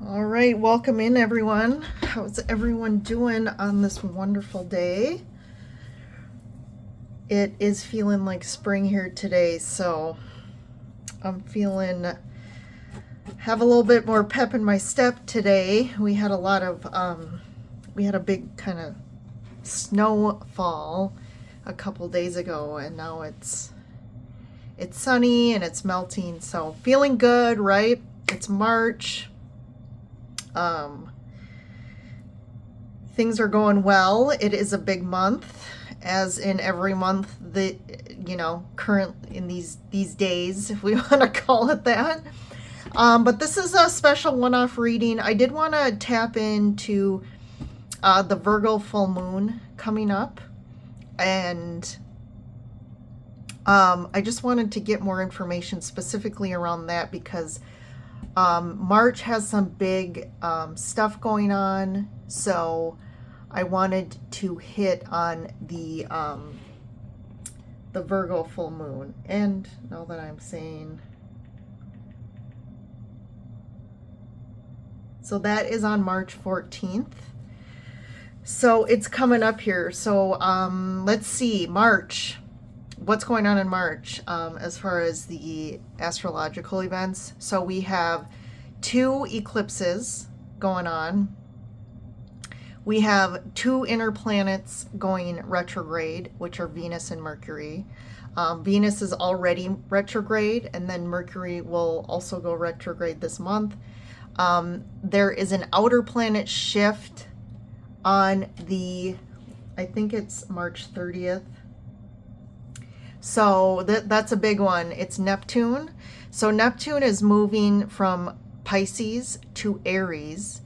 All right, welcome in everyone. How's everyone doing on this wonderful day? It is feeling like spring here today, so I'm feeling, have a little bit more pep in my step today. We had a big kind of snowfall a couple days ago, and now it's sunny and it's melting, so feeling good, right? It's March. Things are going well. It is a big month, as in every month that, current in these days, if we want to call it that. But this is a special one-off reading. I did want to tap into the Virgo full moon coming up, and I just wanted to get more information specifically around that because March has some big stuff going on, so I wanted to hit on the Virgo full moon. And now that I'm saying, so that is on March 14th. So it's coming up here. So let's see, March. What's going on in March as far as the astrological events? So we have 2 eclipses going on. We have 2 inner planets going retrograde, which are Venus and Mercury. Venus is already retrograde, and then Mercury will also go retrograde this month. There is an outer planet shift on I think it's March 30th. So that's a big one. It's Neptune. So Neptune is moving from Pisces to Aries.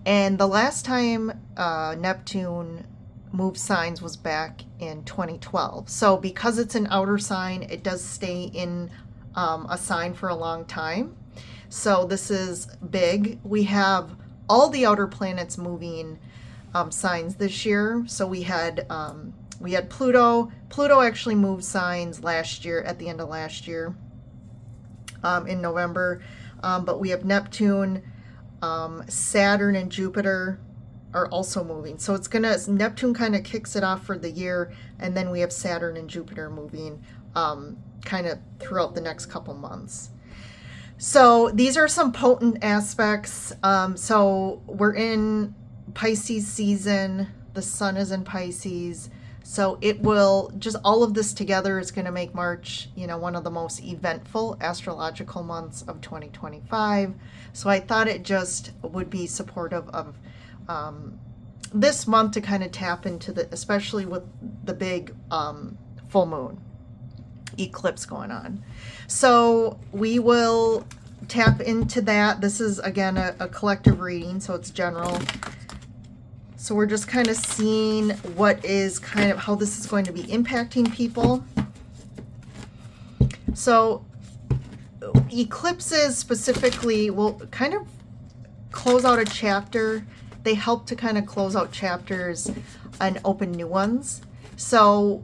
And the last time Neptune moved signs was back in 2012. So because it's an outer sign, it does stay in a sign for a long time. So this is big. We have all the outer planets moving signs this year. So we had Pluto. Pluto actually moved signs last year, at the end of last year, in November. But we have Neptune, Saturn, and Jupiter are also moving. So Neptune kind of kicks it off for the year, and then we have Saturn and Jupiter moving kind of throughout the next couple months. So these are some potent aspects. So we're in Pisces season. The sun is in Pisces. So it will, just all of this together is going to make March, one of the most eventful astrological months of 2025. So I thought it just would be supportive of this month to kind of tap into especially with the big full moon eclipse going on. So we will tap into that. This is, again, a collective reading, so it's general. So we're just kind of seeing what is kind of how this is going to be impacting people. So eclipses specifically will kind of close out a chapter. They help to kind of close out chapters and open new ones. So,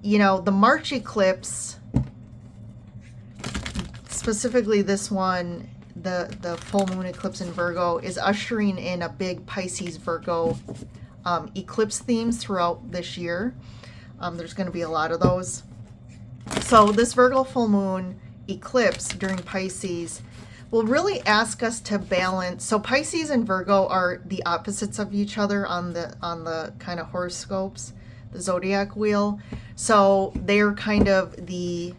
the March eclipse, specifically this one, the full moon eclipse in Virgo, is ushering in a big Pisces Virgo eclipse themes throughout this year. There's going to be a lot of those. So this Virgo full moon eclipse during Pisces will really ask us to balance. So Pisces and Virgo are the opposites of each other on the kind of horoscopes, the zodiac wheel. So they're kind of the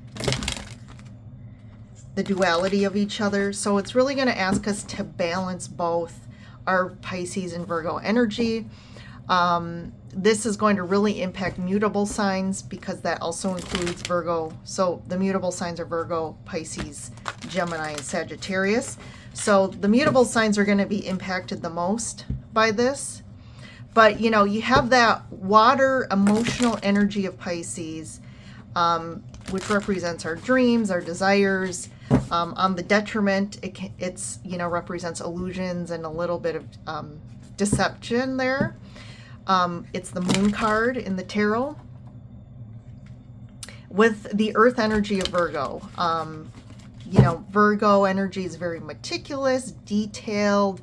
duality of each other. So it's really going to ask us to balance both our Pisces and Virgo energy. This is going to really impact mutable signs because that also includes Virgo. So the mutable signs are Virgo, Pisces, Gemini, and Sagittarius. So the mutable signs are going to be impacted the most by this. But, you have that water emotional energy of Pisces, which represents our dreams, our desires. On the detriment, it's represents illusions and a little bit of deception there. It's the moon card in the tarot with the earth energy of Virgo. Virgo energy is very meticulous, detailed,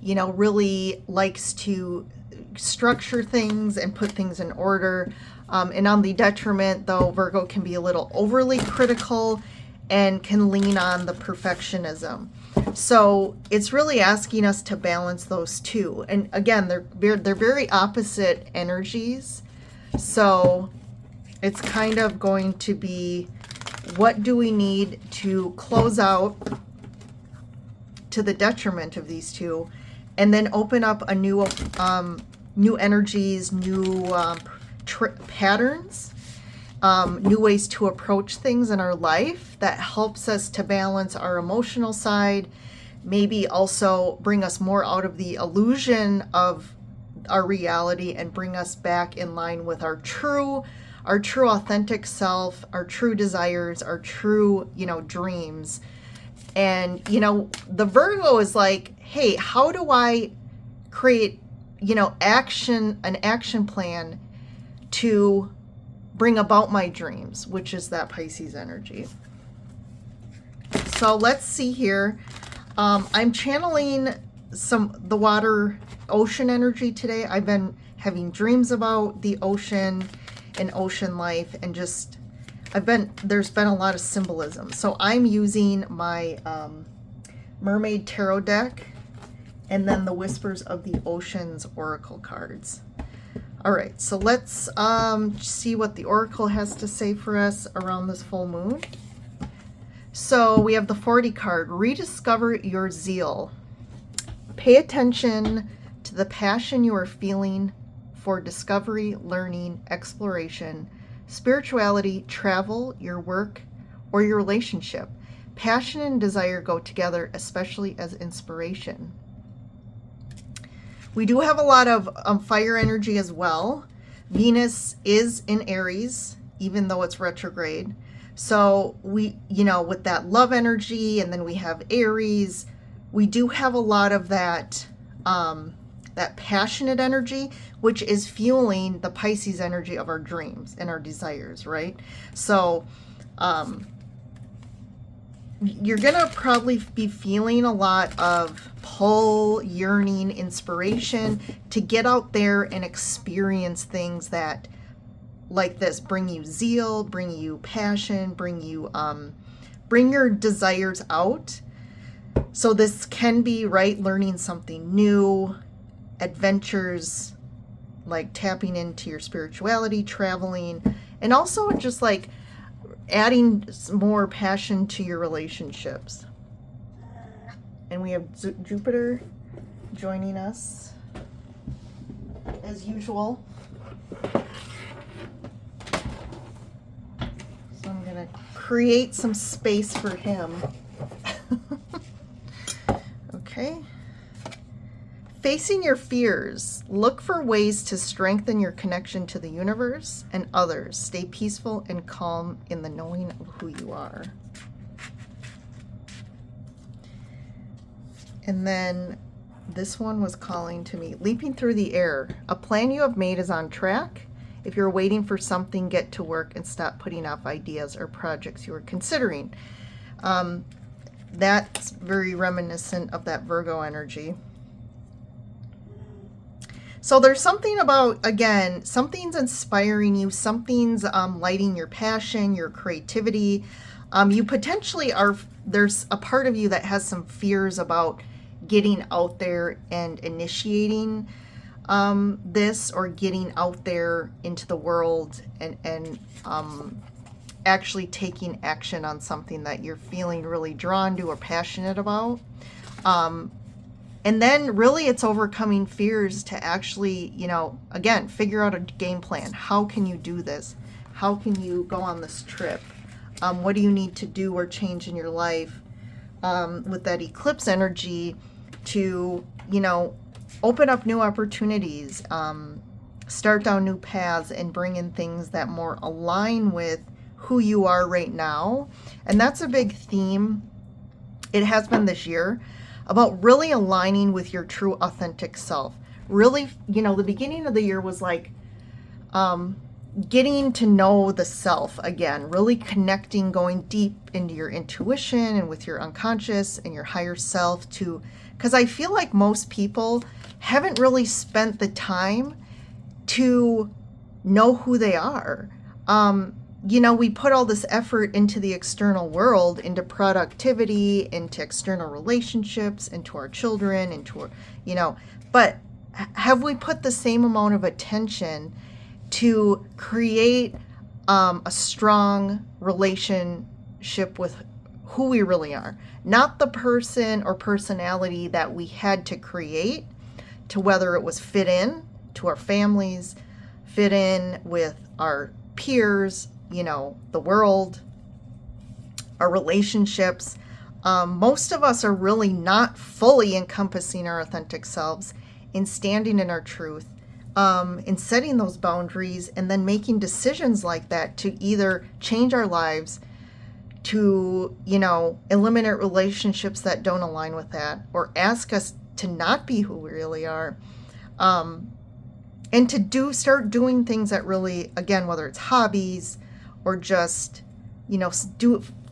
really likes to structure things and put things in order. And on the detriment, though, Virgo can be a little overly critical and can lean on the perfectionism. So it's really asking us to balance those two. And again, they're very opposite energies. So it's kind of going to be, what do we need to close out to the detriment of these two, and then open up a new energies, new patterns, new ways to approach things in our life that helps us to balance our emotional side, maybe also bring us more out of the illusion of our reality and bring us back in line with our true authentic self, our true desires, our true, dreams. And, the Virgo is like, hey, how do I create, an action plan to bring about my dreams, which is that Pisces energy. So let's see here. I'm channeling the water ocean energy today. I've been having dreams about the ocean and ocean life, and just there's been a lot of symbolism. So I'm using my Mermaid Tarot deck and then the Whispers of the Oceans Oracle cards. All right, so let's see what the Oracle has to say for us around this full moon. So we have the 40 card, rediscover your zeal. Pay attention to the passion you are feeling for discovery, learning, exploration, spirituality, travel, your work, or your relationship. Passion and desire go together, especially as inspiration. We do have a lot of fire energy as well. Venus is in Aries, even though it's retrograde. So we, with that love energy, and then we have Aries, we do have a lot of that, that passionate energy, which is fueling the Pisces energy of our dreams and our desires, right? So you're going to probably be feeling a lot of pull, yearning, inspiration to get out there and experience things that, like this, bring you zeal, bring you passion, bring your desires out. So this can be, right, learning something new, adventures, like tapping into your spirituality, traveling, and also just like adding more passion to your relationships. And we have Jupiter joining us as usual. So I'm going to create some space for him. Okay. Facing your fears, look for ways to strengthen your connection to the universe and others. Stay peaceful and calm in the knowing of who you are. And then this one was calling to me, leaping through the air. A plan you have made is on track. If you're waiting for something, get to work and stop putting off ideas or projects you are considering. That's very reminiscent of that Virgo energy. So there's something about, again, something's inspiring you, something's lighting your passion, your creativity. You potentially there's a part of you that has some fears about getting out there and initiating this, or getting out there into the world and actually taking action on something that you're feeling really drawn to or passionate about. And then really it's overcoming fears to actually, again, figure out a game plan. How can you do this? How can you go on this trip? What do you need to do or change in your life with that eclipse energy to, open up new opportunities, start down new paths, and bring in things that more align with who you are right now. And that's a big theme. It has been this year, about really aligning with your true authentic self. Really, the beginning of the year was like, getting to know the self again, really connecting, going deep into your intuition and with your unconscious and your higher self to, because I feel like most people haven't really spent the time to know who they are. We put all this effort into the external world, into productivity, into external relationships, into our children, but have we put the same amount of attention to create a strong relationship with who we really are? Not the person or personality that we had to create, to whether it was fit in to our families, fit in with our peers, the world, our relationships. Most of us are really not fully encompassing our authentic selves, in standing in our truth, in setting those boundaries, and then making decisions like that to either change our lives, to, eliminate relationships that don't align with that, or ask us to not be who we really are. And to start doing things that really, again, whether it's hobbies or just,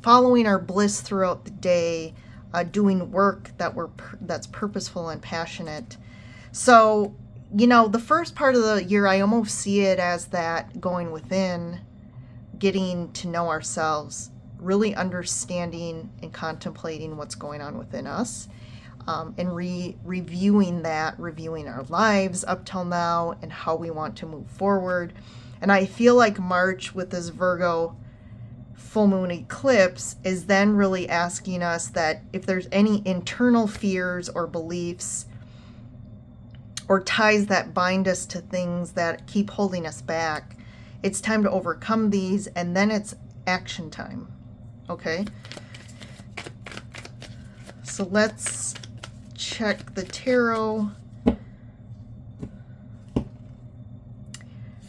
following our bliss throughout the day, doing work that's purposeful and passionate. So, the first part of the year, I almost see it as that going within, getting to know ourselves, really understanding and contemplating what's going on within us. And reviewing our lives up till now and how we want to move forward. And I feel like March with this Virgo full moon eclipse is then really asking us that if there's any internal fears or beliefs or ties that bind us to things that keep holding us back, it's time to overcome these, and then it's action time. Okay? So let's check the tarot.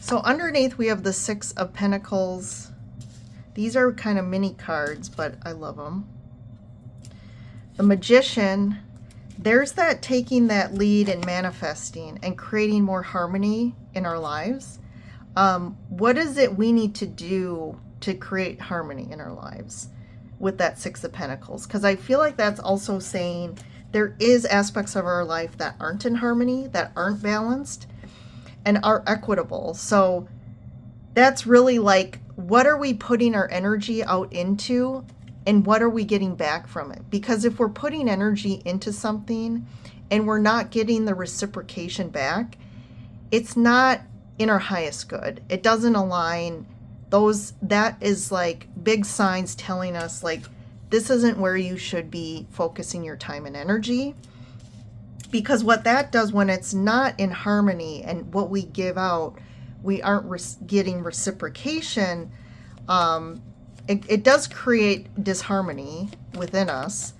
So underneath we have the Six of Pentacles. These are kind of mini cards, but I love them. The Magician. There's that taking that lead and manifesting and creating more harmony in our lives. What is it we need to do to create harmony in our lives with that Six of Pentacles? Because I feel like that's also saying there is aspects of our life that aren't in harmony, that aren't balanced, and are equitable. So that's really like, what are we putting our energy out into, and what are we getting back from it? Because if we're putting energy into something and we're not getting the reciprocation back, it's not in our highest good. It doesn't align. That is like big signs telling us, like, this isn't where you should be focusing your time and energy. Because what that does when it's not in harmony and what we give out, we aren't getting reciprocation, it does create disharmony within us,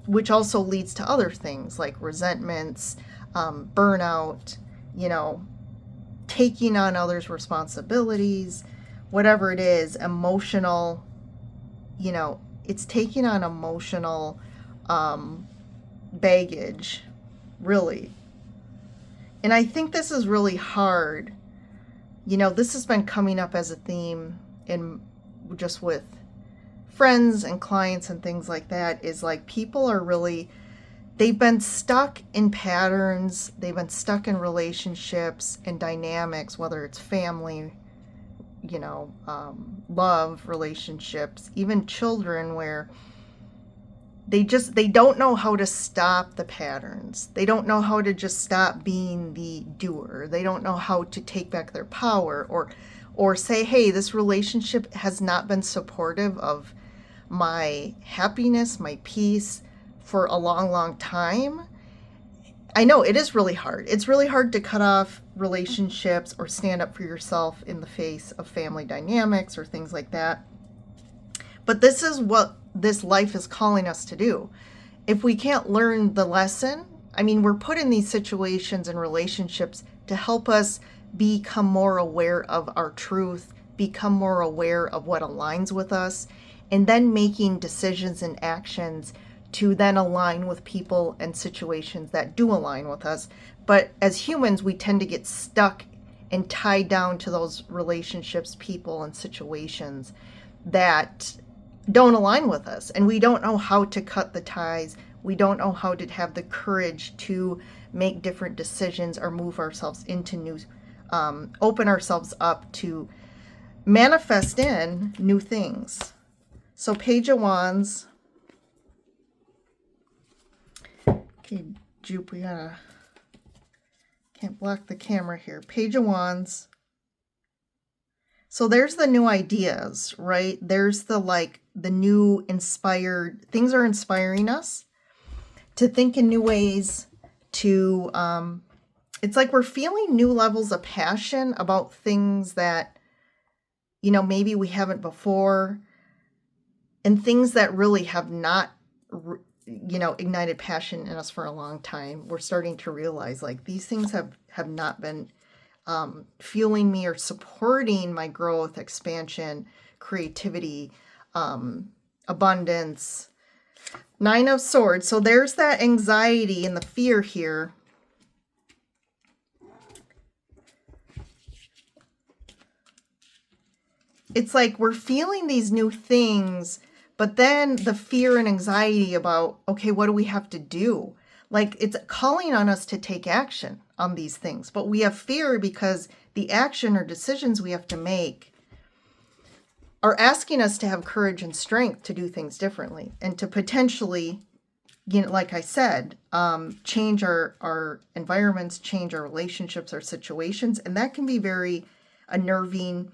which also leads to other things like resentments, burnout, taking on others' responsibilities, whatever it is, emotional, it's taking on emotional baggage, really. And I think this is really hard. This has been coming up as a theme in just with friends and clients and things like that, is like people are really, they've been stuck in patterns, they've been stuck in relationships and dynamics, whether it's family, love relationships, even children, where they don't know how to stop the patterns. They don't know how to just stop being the doer. They don't know how to take back their power or say, hey, this relationship has not been supportive of my happiness, my peace for a long, long time. I know it is really hard. It's really hard to cut off relationships or stand up for yourself in the face of family dynamics or things like that. But this is what this life is calling us to do. If we can't learn the lesson, we're put in these situations and relationships to help us become more aware of our truth, become more aware of what aligns with us, and then making decisions and actions to then align with people and situations that do align with us. But as humans, we tend to get stuck and tied down to those relationships, people, and situations that don't align with us. And we don't know how to cut the ties. We don't know how to have the courage to make different decisions or move ourselves into new, open ourselves up to manifest in new things. So Page of Wands. Okay, Jupe, we gotta, can't block the camera here. Page of Wands. So there's the new ideas, right? There's the the new inspired, things are inspiring us to think in new ways, to, it's like we're feeling new levels of passion about things that, you know, maybe we haven't before, and things that really have not, you know, ignited passion in us for a long time. We're starting to realize like these things have not been fueling me or supporting my growth, expansion, creativity, abundance. Nine of Swords. So there's that anxiety and the fear here. It's like we're feeling these new things, but then the fear and anxiety about, okay, what do we have to do? Like it's calling on us to take action on these things, but we have fear because the action or decisions we have to make are asking us to have courage and strength to do things differently and to potentially, you know, like I said, change our environments, change our relationships, our situations. And that can be very unnerving,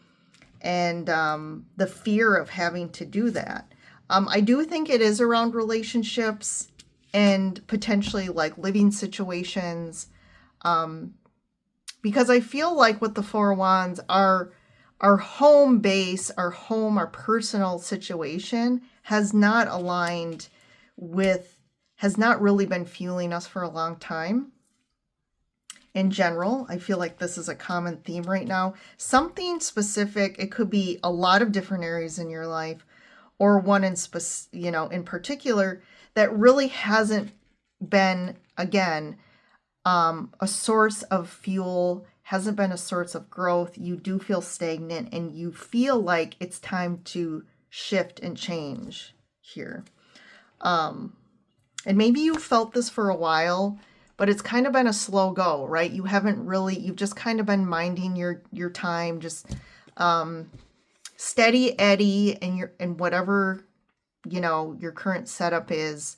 and the fear of having to do that. I do think it is around relationships and potentially like living situations, because I feel like with the Four of Wands, our home base, our home, our personal situation has not aligned with, has not really been fueling us for a long time. In general, I feel like this is a common theme right now. Something specific, it could be a lot of different areas in your life, or one in you know, in particular that really hasn't been, again, a source of fuel, hasn't been a source of growth. You do feel stagnant and you feel like it's time to shift and change here. And maybe you felt this for a while, but it's kind of been a slow go, right? You haven't really, you've just kind of been minding your time, just steady Eddie and whatever, you know, your current setup is,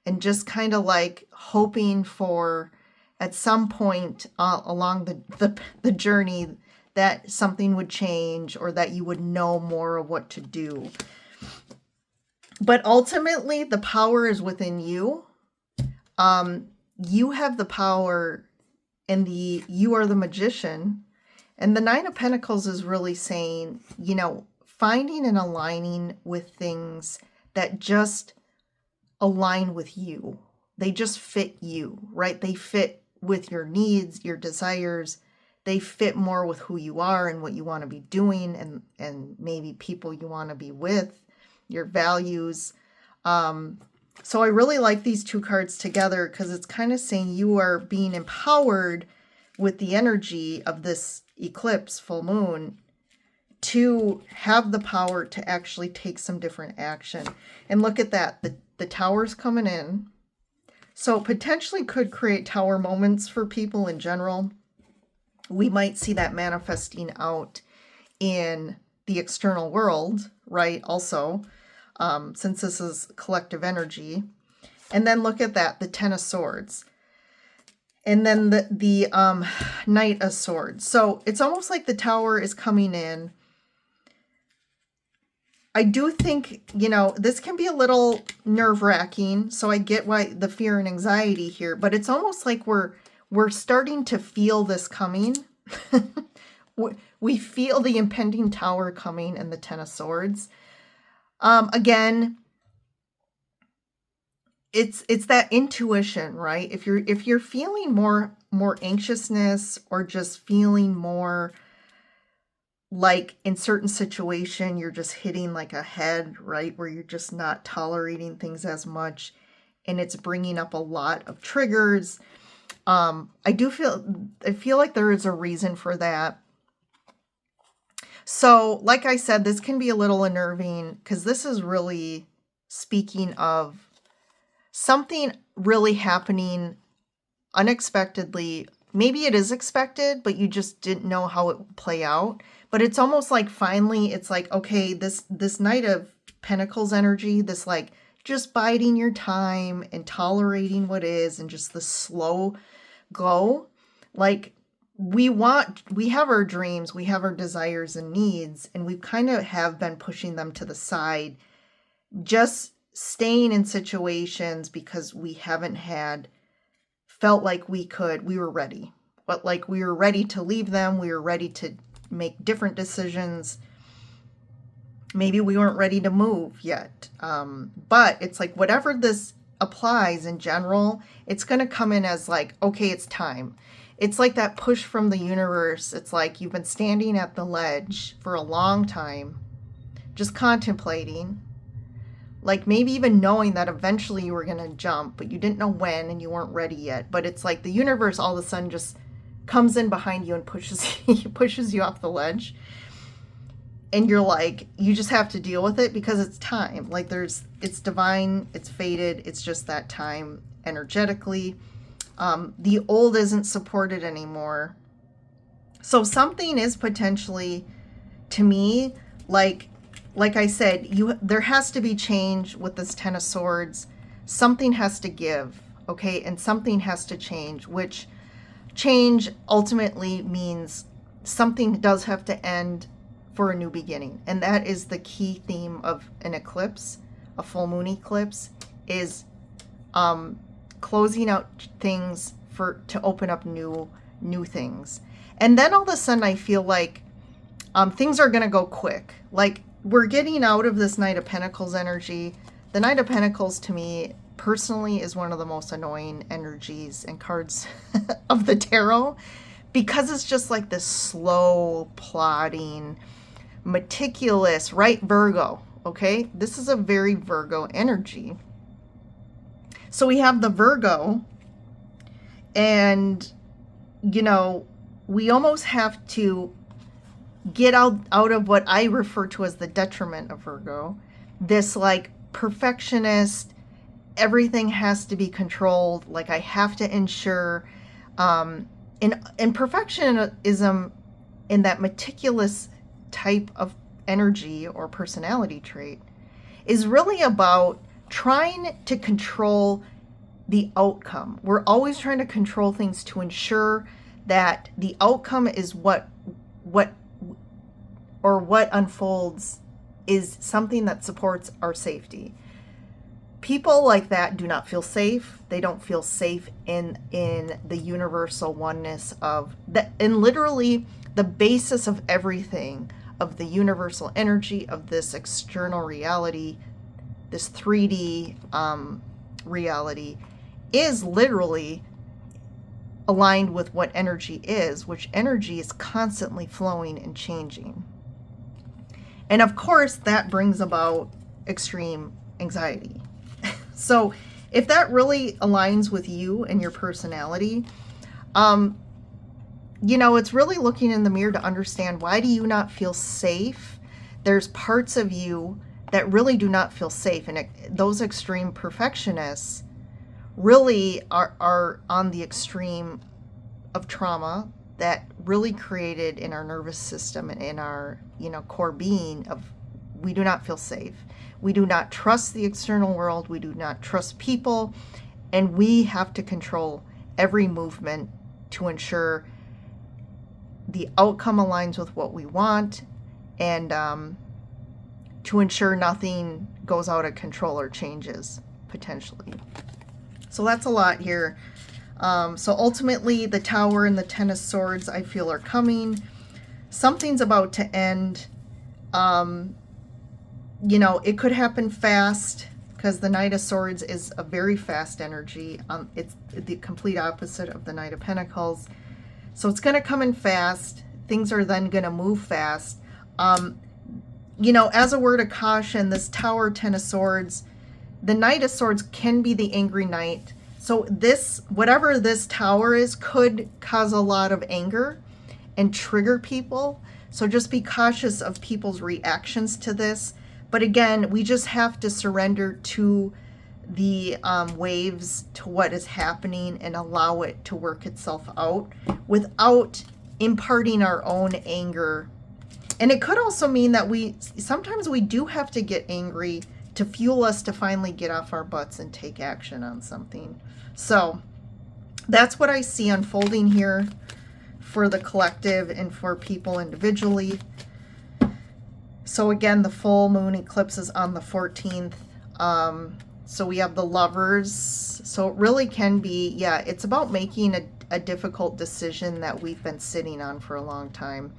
and just kind of like hoping for at some point along the journey that something would change or that you would know more of what to do. But ultimately, the power is within you. You have the power, and you are the magician. And the Nine of Pentacles is really saying, you know, finding and aligning with things that just align with you. They just fit you, right? They fit with your needs, your desires. They fit more with who you are and what you want to be doing, and maybe people you want to be with, your values. So I really like these two cards together because it's kind of saying you are being empowered with the energy of this eclipse, full moon, to have the power to actually take some different action. And look at that. The tower's coming in. So potentially could create tower moments for people in general. We might see that manifesting out in the external world, right? Also, since this is collective energy. And then look at that, the Ten of Swords. And then the Knight of Swords. So it's almost like the tower is coming in. I do think, you know, this can be a little nerve-wracking, so I get why the fear and anxiety here, but it's almost like we're starting to feel this coming. We feel the impending tower coming and the Ten of Swords. Again, it's that intuition, right? If you're feeling more anxiousness, or just feeling more like in certain situation, you're just hitting like a head, right? Where you're just not tolerating things as much, and it's bringing up a lot of triggers. I feel like there is a reason for that. So, like I said, this can be a little unnerving because this is really speaking of something really happening unexpectedly. Maybe it is expected, but you just didn't know how it would play out. But it's almost like finally it's like, okay, this Knight of Pentacles energy, this like just biding your time and tolerating what is and just the slow go. Like we have our dreams, we have our desires and needs, and we kind of have been pushing them to the side, just staying in situations because we haven't felt like we were ready. But like we were ready to leave them, we were ready to make different decisions. Maybe we weren't ready to move yet. But it's like whatever this applies in general, it's going to come in as like, okay, it's time. It's like that push from the universe. It's like you've been standing at the ledge for a long time, just contemplating, like maybe even knowing that eventually you were going to jump, but you didn't know when and you weren't ready yet. But it's like the universe all of a sudden just comes in behind you and pushes you off the ledge. And you're like, you just have to deal with it because it's time. Like it's divine, it's fated, it's just that time energetically. The old isn't supported anymore. So something is potentially, to me, like I said, there has to be change with this Ten of Swords. Something has to give, okay? And something has to change, which change ultimately means something does have to end for a new beginning. And that is the key theme of an eclipse, a full moon eclipse, is closing out things to open up new things. And then all of a sudden I feel like things are going to go quick. Like we're getting out of this Knight of Pentacles energy. The Knight of Pentacles to me personally is one of the most annoying energies and cards of the tarot, because it's just like this slow, plodding, meticulous, right? Virgo, okay? This is a very Virgo energy. So we have the Virgo, and, you know, we almost have to get out of what I refer to as the detriment of Virgo. This like perfectionist, everything has to be controlled. Like I have to ensure, and perfectionism in that meticulous type of energy or personality trait is really about trying to control the outcome. We're always trying to control things to ensure that the outcome is what unfolds is something that supports our safety. People like that do not feel safe. They don't feel safe in the universal oneness of that, and literally the basis of everything, of the universal energy of this external reality, this 3D reality, is literally aligned with what energy is, which energy is constantly flowing and changing. And of course, that brings about extreme anxiety. So if that really aligns with you and your personality, you know, it's really looking in the mirror to understand, why do you not feel safe? There's parts of you that really do not feel safe. And those extreme perfectionists really are on the extreme of trauma that really created in our nervous system and in our, you know, core being of, we do not feel safe. We do not trust the external world. We do not trust people. And we have to control every movement to ensure the outcome aligns with what we want, and to ensure nothing goes out of control or changes potentially. So that's a lot here. So ultimately, the Tower and the Ten of Swords, I feel, are coming. Something's about to end. You know, it could happen fast, because the Knight of Swords is a very fast energy. It's the complete opposite of the Knight of Pentacles. So it's going to come in fast. Things are then going to move fast. You know, as a word of caution, this Tower, Ten of Swords, the Knight of Swords can be the angry knight. So this, whatever this tower is, could cause a lot of anger and trigger people. So just be cautious of people's reactions to this. But again, we just have to surrender to the waves, to what is happening, and allow it to work itself out without imparting our own anger. And it could also mean that sometimes we do have to get angry to fuel us to finally get off our butts and take action on something. So that's what I see unfolding here for the collective and for people individually. So again, the full moon eclipse is on the 14th. So we have the Lovers. So it really can be, yeah, it's about making a difficult decision that we've been sitting on for a long time.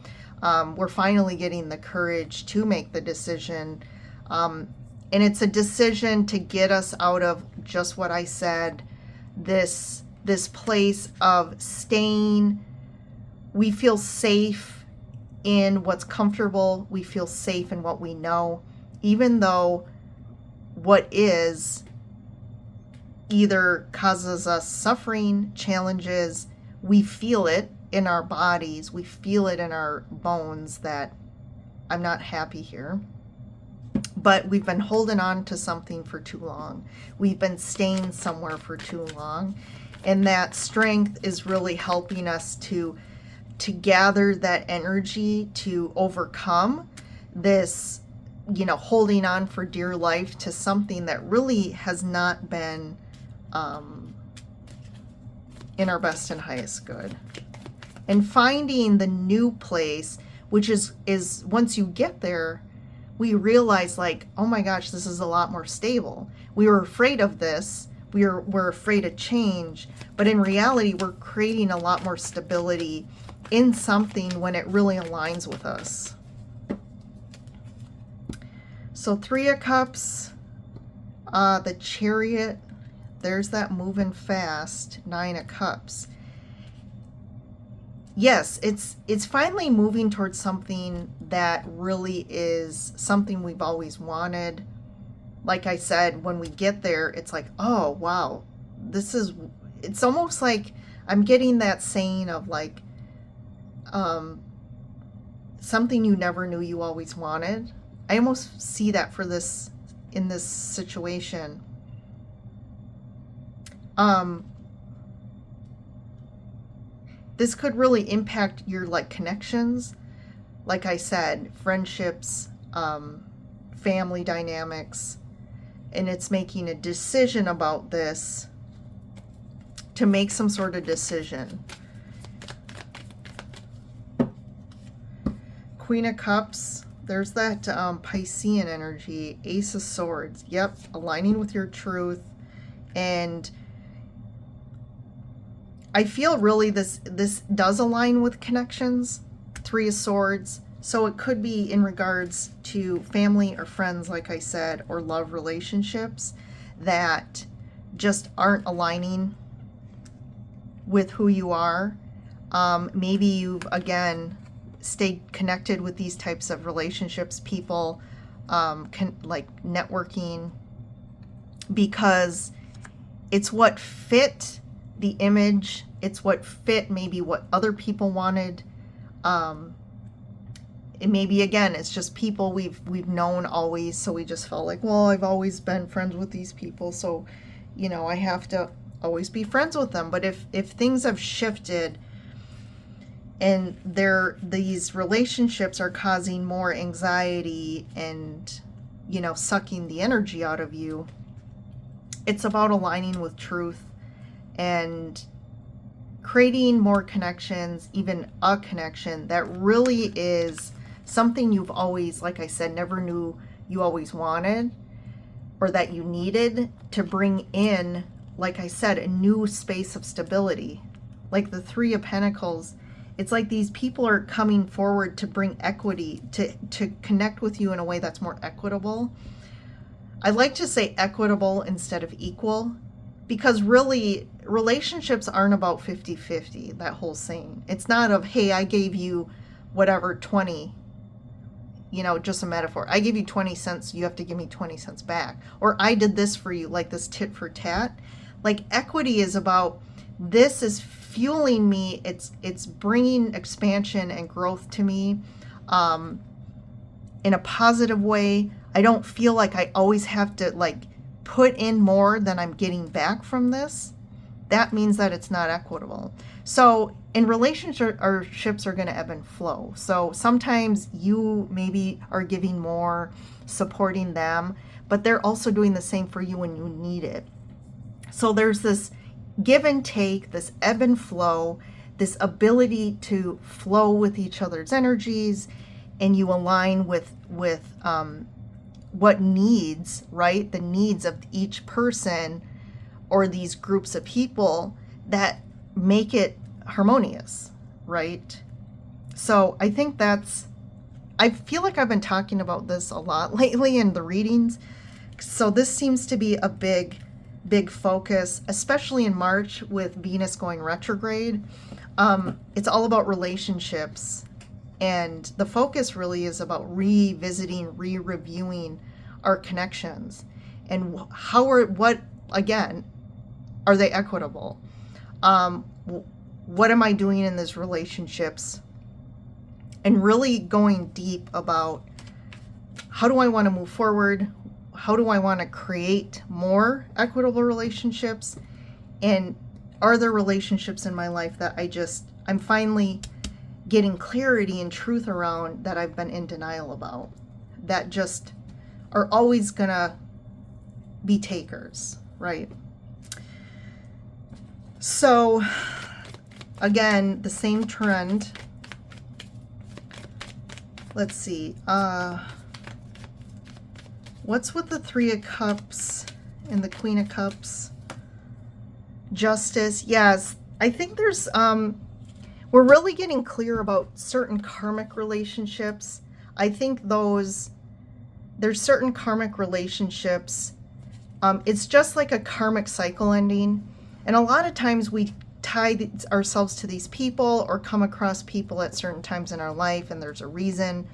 We're finally getting the courage to make the decision. And it's a decision to get us out of just what I said, this place of staying. We feel safe in what's comfortable. We feel safe in what we know, even though what is either causes us suffering, challenges. We feel it in our bodies. We feel it in our bones that I'm not happy here. But we've been holding on to something for too long. We've been staying somewhere for too long. And that strength is really helping us to gather that energy to overcome this, holding on for dear life to something that really has not been in our best and highest good. And finding the new place, which is once you get there, we realize like, oh my gosh, this is a lot more stable. We were afraid of this. We're afraid of change. But in reality, we're creating a lot more stability in something when it really aligns with us. So 3 of Cups, the Chariot, there's that moving fast, 9 of Cups. Yes, it's finally moving towards something that really is something we've always wanted. Like I said, when we get there, it's like, oh, wow, it's almost like I'm getting that saying of like, something you never knew you always wanted. I almost see that for this, in this situation. This could really impact your like connections. Like I said, friendships, family dynamics, and it's making a decision about this, to make some sort of decision. Queen of Cups, there's that Piscean energy, Ace of Swords. Yep, aligning with your truth. And I feel really this does align with connections, 3 of Swords. So it could be in regards to family or friends, like I said, or love relationships that just aren't aligning with who you are. Maybe you've, again, stayed connected with these types of relationships, people, like networking, because it's what fit the image, it's what fit maybe what other people wanted. And maybe again, it's just people we've known always, so we just felt like, well, I've always been friends with these people, so I have to always be friends with them. But if things have shifted and these relationships are causing more anxiety and sucking the energy out of you, it's about aligning with truth and creating more connections, even a connection that really is something you've always, like I said, never knew you always wanted or that you needed to bring in, like I said, a new space of stability. Like the 3 of Pentacles, it's like these people are coming forward to bring equity, to connect with you in a way that's more equitable. I like to say equitable instead of equal, because really relationships aren't about 50-50, that whole saying. It's not of, hey, I gave you whatever 20, just a metaphor. I give you 20 cents, you have to give me 20 cents back. Or I did this for you, like this tit for tat. Like equity is about, this is fueling me. It's bringing expansion and growth to me in a positive way. I don't feel like I always have to like put in more than I'm getting back from this. That means that it's not equitable. So in relationships are going to ebb and flow. So sometimes you maybe are giving more, supporting them, but they're also doing the same for you when you need it. So there's this give and take, this ebb and flow, this ability to flow with each other's energies, and you align with what needs, right? The needs of each person or these groups of people that make it harmonious, right? So I think I feel like I've been talking about this a lot lately in the readings. So this seems to be a big focus, especially in March with Venus going retrograde. It's all about relationships. And the focus really is about revisiting, re-reviewing our connections. And what, again, are they equitable? What am I doing in these relationships? And really going deep about, how do I want to move forward? How do I want to create more equitable relationships? And are there relationships in my life that I'm finally getting clarity and truth around that I've been in denial about, that just are always gonna be takers, right? So again, the same trend. Let's see, what's with the Three of Cups and the Queen of Cups? Justice. Yes, I think there's we're really getting clear about certain karmic relationships. I think there's certain karmic relationships. It's just like a karmic cycle ending. And a lot of times we tie ourselves to these people or come across people at certain times in our life, and there's a reason.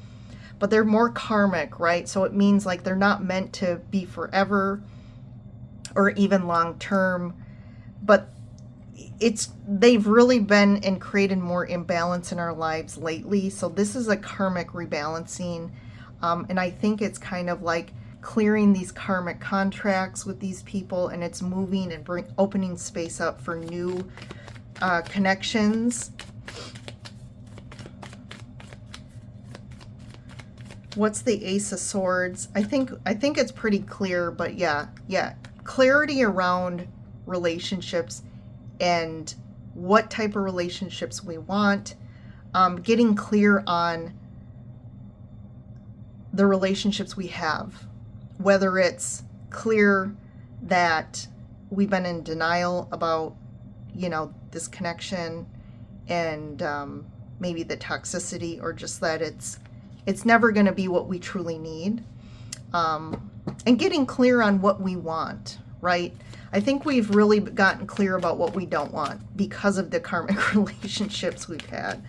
But they're more karmic, right? So it means like they're not meant to be forever or even long term. But they've really been and created more imbalance in our lives lately. So this is a karmic rebalancing. And I think it's kind of like clearing these karmic contracts with these people, and it's moving and opening space up for new connections. What's the Ace of Swords? I think it's pretty clear, but yeah. Clarity around relationships and what type of relationships we want. Getting clear on the relationships we have, whether it's clear that we've been in denial about, this connection and maybe the toxicity, or just that it's never going to be what we truly need. And getting clear on what we want, right? I think we've really gotten clear about what we don't want because of the karmic relationships we've had.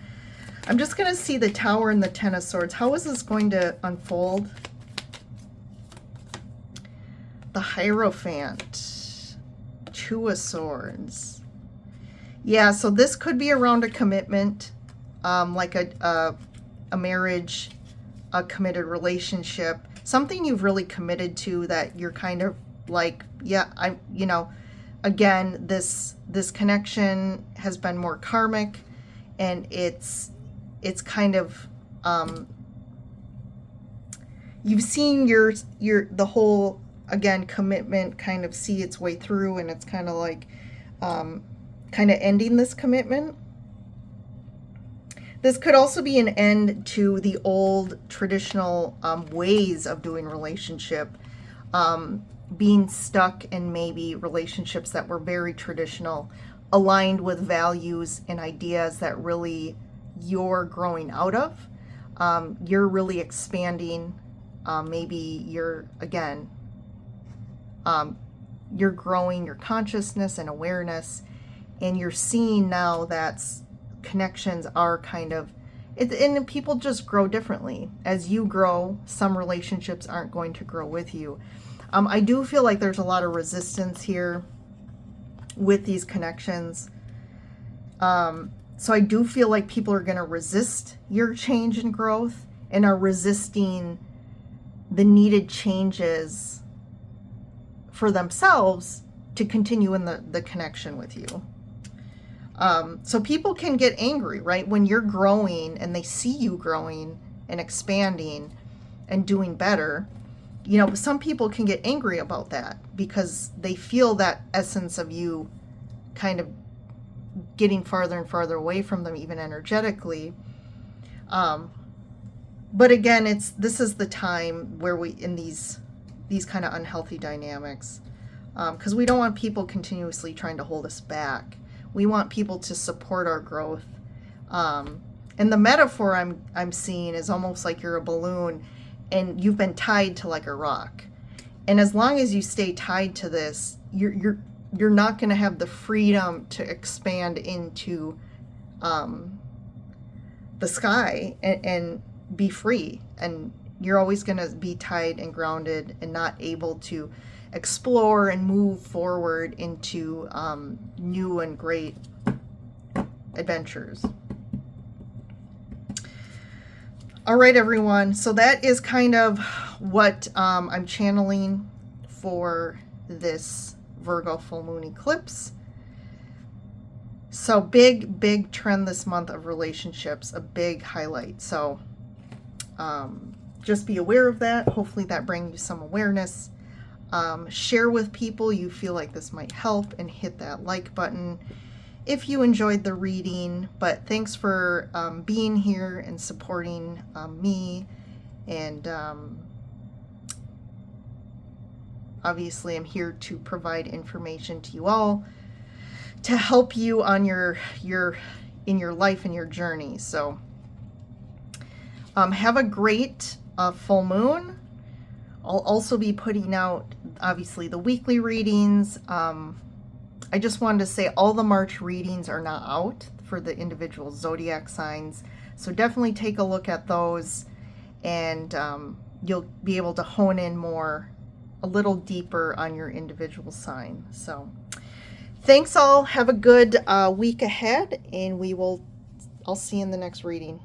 I'm just going to see the Tower and the Ten of Swords. How is this going to unfold? The Hierophant, Two of Swords. Yeah, so this could be around a commitment, like a marriage, a committed relationship, something you've really committed to that you're kind of like, yeah, again, this connection has been more karmic, and it's kind of, you've seen the whole, again, commitment kind of see its way through, and it's kind of like, kind of ending this commitment. This could also be an end to the old traditional ways of doing relationship, being stuck in maybe relationships that were very traditional, aligned with values and ideas that really you're growing out of. You're really expanding. Maybe you're growing your consciousness and awareness, and you're seeing now that connections are kind of, and people just grow differently. As you grow, some relationships aren't going to grow with you. I do feel like there's a lot of resistance here. with these connections. So I do feel like people are going to resist your change and growth and are resisting the needed changes for themselves to continue in the connection with you. So people can get angry, right? When you're growing and they see you growing and expanding and doing better, you know, some people can get angry about that because they feel that essence of you kind of getting farther and farther away from them, even energetically. But again, this is the time where we, in these kind of unhealthy dynamics, because we don't want people continuously trying to hold us back. We want people to support our growth. And the metaphor I'm seeing is almost like you're a balloon and you've been tied to like a rock. And as long as you stay tied to this, you're not going to have the freedom to expand into the sky and be free. And you're always going to be tied and grounded and not able to explore and move forward into new and great adventures. All right, everyone. So that is kind of what I'm channeling for this Virgo full moon eclipse. So big trend this month of relationships, a big highlight. So just be aware of that. Hopefully that brings you some awareness. Share with people you feel like this might help, and hit that like button if you enjoyed the reading. But thanks for being here and supporting me. And obviously I'm here to provide information to you all to help you on your in your life and your journey. So have a great full moon. I'll also be putting out, obviously, the weekly readings. I just wanted to say all the March readings are now out for the individual zodiac signs. So definitely take a look at those, and you'll be able to hone in more, a little deeper on your individual sign. So thanks all. Have a good week ahead, and I'll see you in the next reading.